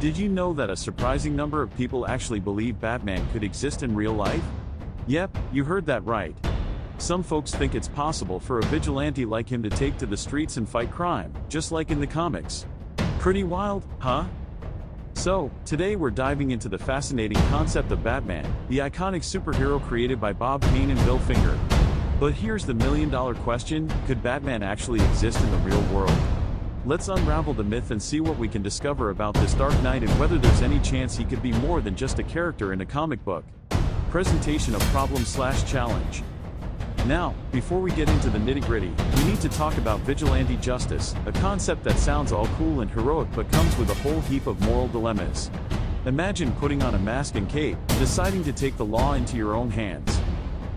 Did you know that a surprising number of people actually believe Batman could exist in real life? Yep, you heard that right. Some folks think it's possible for a vigilante like him to take to the streets and fight crime, just like in the comics. Pretty wild, huh? So, today we're diving into the fascinating concept of Batman, the iconic superhero created by Bob Kane and Bill Finger. But here's the million-dollar question: could Batman actually exist in the real world? Let's unravel the myth and see what we can discover about this Dark Knight and whether there's any chance he could be more than just a character in a comic book. Presentation of problem/challenge. Now, before we get into the nitty-gritty, we need to talk about vigilante justice, a concept that sounds all cool and heroic but comes with a whole heap of moral dilemmas. Imagine putting on a mask and cape, deciding to take the law into your own hands.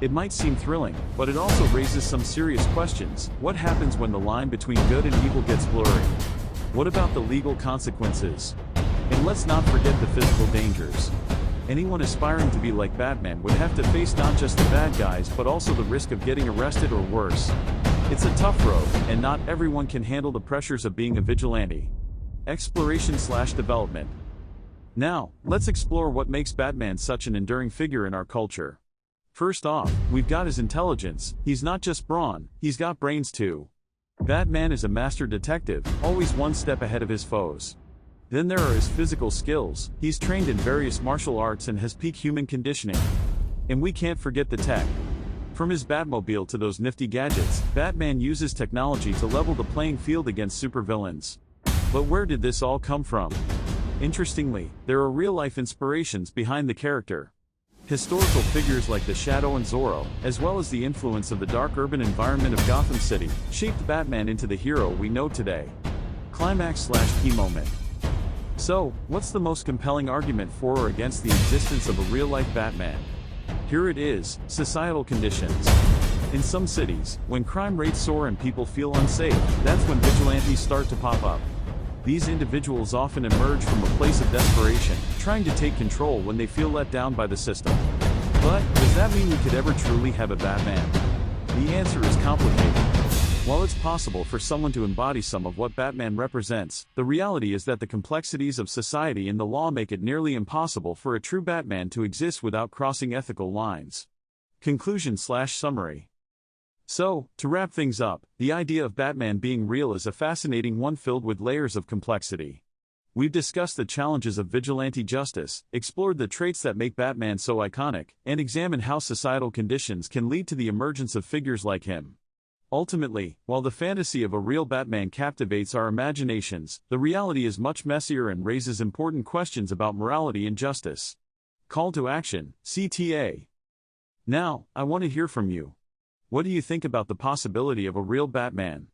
It might seem thrilling, but it also raises some serious questions. What happens when the line between good and evil gets blurry? What about the legal consequences? And let's not forget the physical dangers. Anyone aspiring to be like Batman would have to face not just the bad guys but also the risk of getting arrested or worse. It's a tough road, and not everyone can handle the pressures of being a vigilante. Exploration/development. Now, let's explore what makes Batman such an enduring figure in our culture. First off, we've got his intelligence. He's not just brawn, he's got brains too. Batman is a master detective, always one step ahead of his foes. Then there are his physical skills. He's trained in various martial arts and has peak human conditioning. And we can't forget the tech. From his Batmobile to those nifty gadgets, Batman uses technology to level the playing field against supervillains. But where did this all come from? Interestingly, there are real-life inspirations behind the character. Historical figures like the Shadow and Zorro, as well as the influence of the dark urban environment of Gotham City, shaped Batman into the hero we know today. Climax/key moment. So, what's the most compelling argument for or against the existence of a real-life Batman? Here it is: societal conditions. In some cities, when crime rates soar and people feel unsafe, that's when vigilantes start to pop up. These individuals often emerge from a place of desperation, trying to take control when they feel let down by the system. But, does that mean we could ever truly have a Batman? The answer is complicated. While it's possible for someone to embody some of what Batman represents, the reality is that the complexities of society and the law make it nearly impossible for a true Batman to exist without crossing ethical lines. Conclusion/summary. So, to wrap things up, the idea of Batman being real is a fascinating one filled with layers of complexity. We've discussed the challenges of vigilante justice, explored the traits that make Batman so iconic, and examined how societal conditions can lead to the emergence of figures like him. Ultimately, while the fantasy of a real Batman captivates our imaginations, the reality is much messier and raises important questions about morality and justice. Call to action, CTA. Now, I want to hear from you. What do you think about the possibility of a real Batman?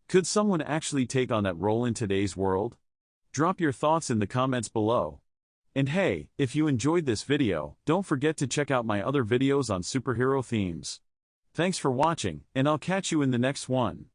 Could someone actually take on that role in today's world? Drop your thoughts in the comments below. And hey, if you enjoyed this video, don't forget to check out my other videos on superhero themes. Thanks for watching, and I'll catch you in the next one.